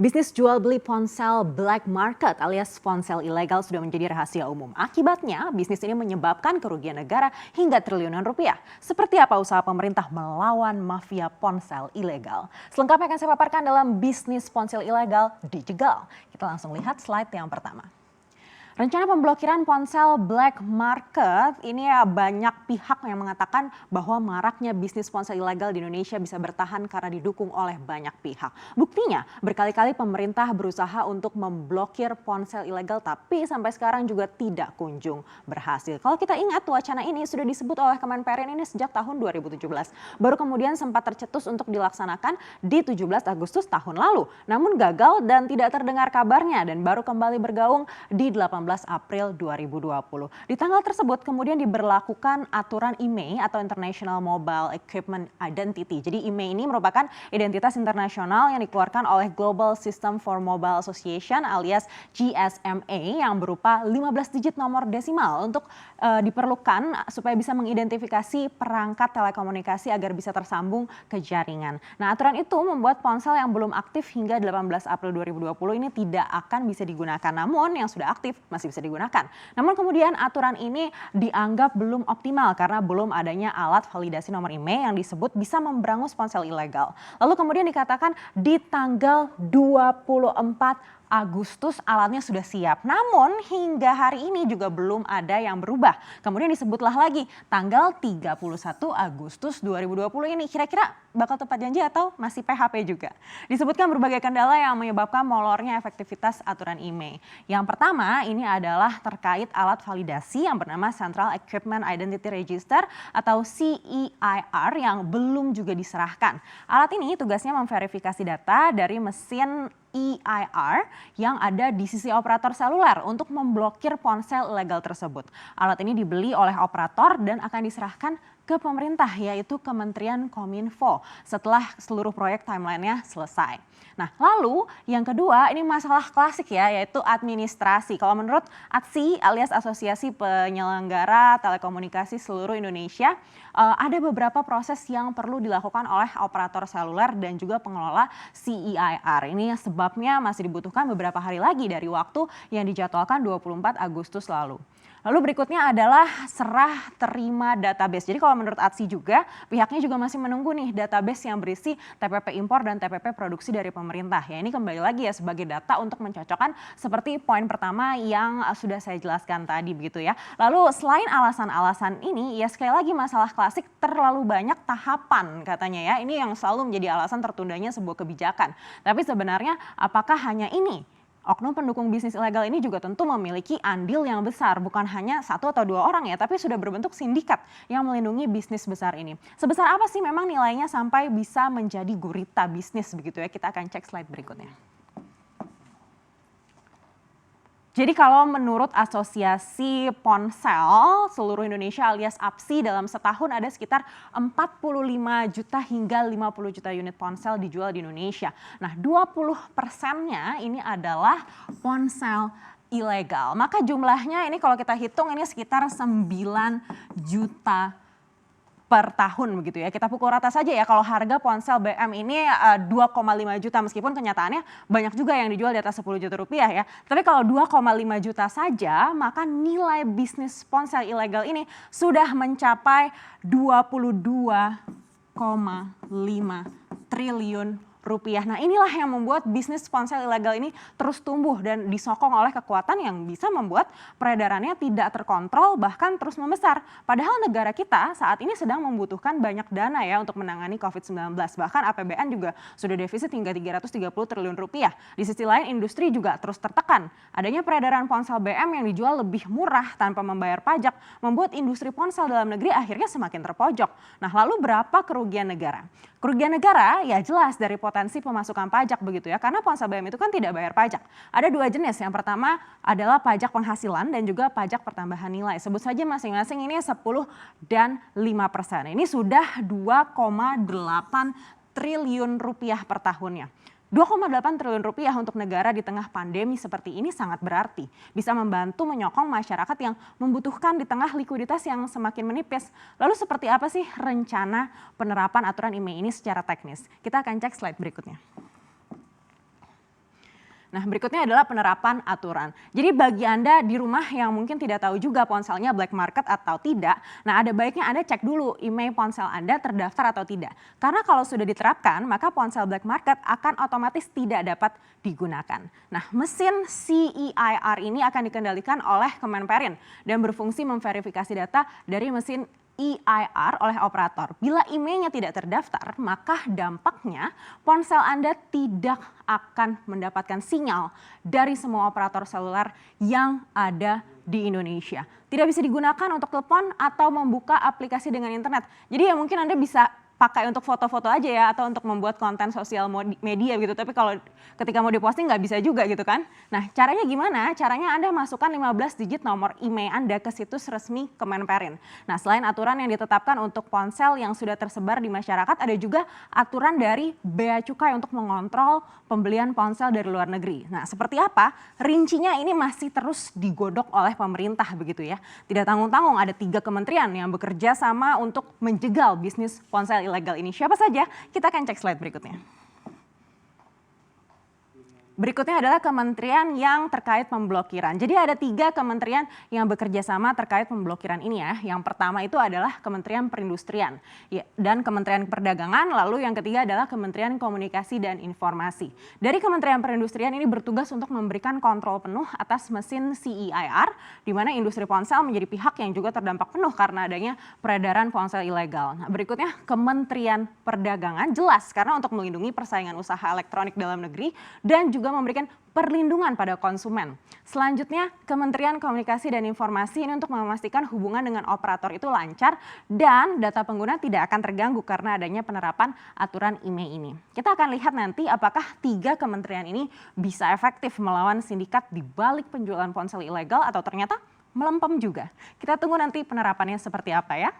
Bisnis jual beli ponsel black market alias ponsel ilegal sudah menjadi rahasia umum. Akibatnya, bisnis ini menyebabkan kerugian negara hingga triliunan rupiah. Seperti apa usaha pemerintah melawan mafia ponsel ilegal? Selengkapnya akan saya paparkan dalam bisnis ponsel ilegal dijegal. Kita langsung lihat slide yang pertama. Rencana pemblokiran ponsel black market ini banyak pihak yang mengatakan bahwa maraknya bisnis ponsel ilegal di Indonesia bisa bertahan karena didukung oleh banyak pihak. Buktinya berkali-kali pemerintah berusaha untuk memblokir ponsel ilegal tapi sampai sekarang juga tidak kunjung berhasil. Kalau kita ingat wacana ini sudah disebut oleh Kemenperin ini sejak tahun 2017. Baru kemudian sempat tercetus untuk dilaksanakan di 17 Agustus tahun lalu. Namun gagal dan tidak terdengar kabarnya dan baru kembali bergaung di 18 April 2020. Di tanggal tersebut kemudian diberlakukan aturan IMEI atau International Mobile Equipment Identity. Jadi IMEI ini merupakan identitas internasional yang dikeluarkan oleh Global System for Mobile Association alias GSMA yang berupa 15 digit nomor desimal untuk diperlukan supaya bisa mengidentifikasi perangkat telekomunikasi agar bisa tersambung ke jaringan. Nah, aturan itu membuat ponsel yang belum aktif hingga 18 April 2020 ini tidak akan bisa digunakan. Namun yang sudah aktif masih bisa digunakan. Namun kemudian aturan ini dianggap belum optimal karena belum adanya alat validasi nomor IMEI yang disebut bisa memberangus ponsel ilegal. Lalu kemudian dikatakan di tanggal 24 Agustus alatnya sudah siap. Namun hingga hari ini juga belum ada yang berubah. Kemudian disebutlah lagi tanggal 31 Agustus 2020 ini. Kira-kira bakal tepat janji atau masih PHP juga? Disebutkan berbagai kendala yang menyebabkan molornya efektivitas aturan IMEI. Yang pertama ini adalah terkait alat validasi yang bernama Central Equipment Identity Register atau CEIR yang belum juga diserahkan. Alat ini tugasnya memverifikasi data dari mesin EIR yang ada di sisi operator seluler untuk memblokir ponsel ilegal tersebut. Alat ini dibeli oleh operator dan akan diserahkan ke pemerintah yaitu Kementerian Kominfo setelah seluruh proyek timelinenya selesai. Nah, lalu yang kedua ini masalah klasik ya yaitu administrasi. Kalau menurut ATSI alias Asosiasi Penyelenggara Telekomunikasi Seluruh Indonesia ada beberapa proses yang perlu dilakukan oleh operator seluler dan juga pengelola CEIR. Ini sebabnya masih dibutuhkan beberapa hari lagi dari waktu yang dijadwalkan 24 Agustus lalu. Lalu berikutnya adalah serah terima database. Jadi kalau menurut ATSI juga pihaknya juga masih menunggu nih database yang berisi TPP impor dan TPP produksi dari pemerintah. Ya ini kembali lagi ya sebagai data untuk mencocokkan seperti poin pertama yang sudah saya jelaskan tadi begitu ya. Lalu selain alasan-alasan ini ya sekali lagi masalah klasik terlalu banyak tahapan katanya ya. Ini yang selalu menjadi alasan tertundanya sebuah kebijakan. Tapi sebenarnya apakah hanya ini? Oknum pendukung bisnis ilegal ini juga tentu memiliki andil yang besar, bukan hanya satu atau dua orang ya, tapi sudah berbentuk sindikat yang melindungi bisnis besar ini. Sebesar apa sih memang nilainya sampai bisa menjadi gurita bisnis begitu ya? Kita akan cek slide berikutnya. Jadi kalau menurut Asosiasi Ponsel Seluruh Indonesia alias APSI dalam setahun ada sekitar 45 juta hingga 50 juta unit ponsel dijual di Indonesia. Nah 20%-nya ini adalah ponsel ilegal. Maka jumlahnya ini kalau kita hitung ini sekitar 9 juta per tahun begitu ya. Kita pukul rata saja ya kalau harga ponsel BM ini 2,5 juta meskipun kenyataannya banyak juga yang dijual di atas 10 juta rupiah ya. Tapi kalau 2,5 juta saja maka nilai bisnis ponsel ilegal ini sudah mencapai 22,5 triliun rupiah. Nah inilah yang membuat bisnis ponsel ilegal ini terus tumbuh dan disokong oleh kekuatan yang bisa membuat peredarannya tidak terkontrol bahkan terus membesar. Padahal negara kita saat ini sedang membutuhkan banyak dana ya untuk menangani COVID-19. Bahkan APBN juga sudah defisit hingga 330 triliun rupiah. Di sisi lain industri juga terus tertekan. Adanya peredaran ponsel BM yang dijual lebih murah tanpa membayar pajak membuat industri ponsel dalam negeri akhirnya semakin terpojok. Nah lalu berapa kerugian negara? Kerugian negara ya jelas dari potensi pemasukan pajak begitu ya, karena ponsel BM itu kan tidak bayar pajak. Ada dua jenis, yang pertama adalah pajak penghasilan dan juga pajak pertambahan nilai. Sebut saja masing-masing ini 10 dan 5%. Ini sudah 2,8 triliun rupiah per tahunnya. 2,8 triliun rupiah untuk negara di tengah pandemi seperti ini sangat berarti. Bisa membantu menyokong masyarakat yang membutuhkan di tengah likuiditas yang semakin menipis. Lalu seperti apa sih rencana penerapan aturan IMEI ini secara teknis? Kita akan cek slide berikutnya. Nah, berikutnya adalah penerapan aturan. Jadi bagi Anda di rumah yang mungkin tidak tahu juga ponselnya black market atau tidak, nah ada baiknya Anda cek dulu email ponsel Anda terdaftar atau tidak. Karena kalau sudah diterapkan, maka ponsel black market akan otomatis tidak dapat digunakan. Nah, mesin CEIR ini akan dikendalikan oleh Kemenperin dan berfungsi memverifikasi data dari mesin EIR oleh operator. Bila emailnya tidak terdaftar, maka dampaknya ponsel Anda tidak akan mendapatkan sinyal dari semua operator seluler yang ada di Indonesia. Tidak bisa digunakan untuk telepon atau membuka aplikasi dengan internet. Jadi ya mungkin Anda bisa pakai untuk foto-foto aja ya atau untuk membuat konten sosial media gitu. Tapi kalau ketika mau diposting nggak bisa juga gitu kan. Nah, caranya gimana? Caranya Anda masukkan 15 digit nomor email Anda ke situs resmi Kemenperin. Nah, selain aturan yang ditetapkan untuk ponsel yang sudah tersebar di masyarakat, ada juga aturan dari Bea Cukai untuk mengontrol pembelian ponsel dari luar negeri. Nah, seperti apa? Rincinya ini masih terus digodok oleh pemerintah begitu ya. Tidak tanggung-tanggung ada 3 kementerian yang bekerja sama untuk menjegal bisnis ponsel ilegal ini. Siapa saja? Kita akan cek slide berikutnya. Berikutnya adalah kementerian yang terkait pemblokiran. Jadi ada 3 kementerian yang bekerja sama terkait pemblokiran ini ya. Yang pertama itu adalah Kementerian Perindustrian dan Kementerian Perdagangan. Lalu yang ketiga adalah Kementerian Komunikasi dan Informasi. Dari Kementerian Perindustrian ini bertugas untuk memberikan kontrol penuh atas mesin CEIR, di mana industri ponsel menjadi pihak yang juga terdampak penuh karena adanya peredaran ponsel ilegal. Nah, berikutnya Kementerian Perdagangan jelas karena untuk melindungi persaingan usaha elektronik dalam negeri dan juga memberikan perlindungan pada konsumen. Selanjutnya, Kementerian Komunikasi dan Informasi ini untuk memastikan hubungan dengan operator itu lancar dan data pengguna tidak akan terganggu karena adanya penerapan aturan email ini. Kita akan lihat nanti apakah 3 kementerian ini bisa efektif melawan sindikat di balik penjualan ponsel ilegal atau ternyata melempem juga. Kita tunggu nanti penerapannya seperti apa ya.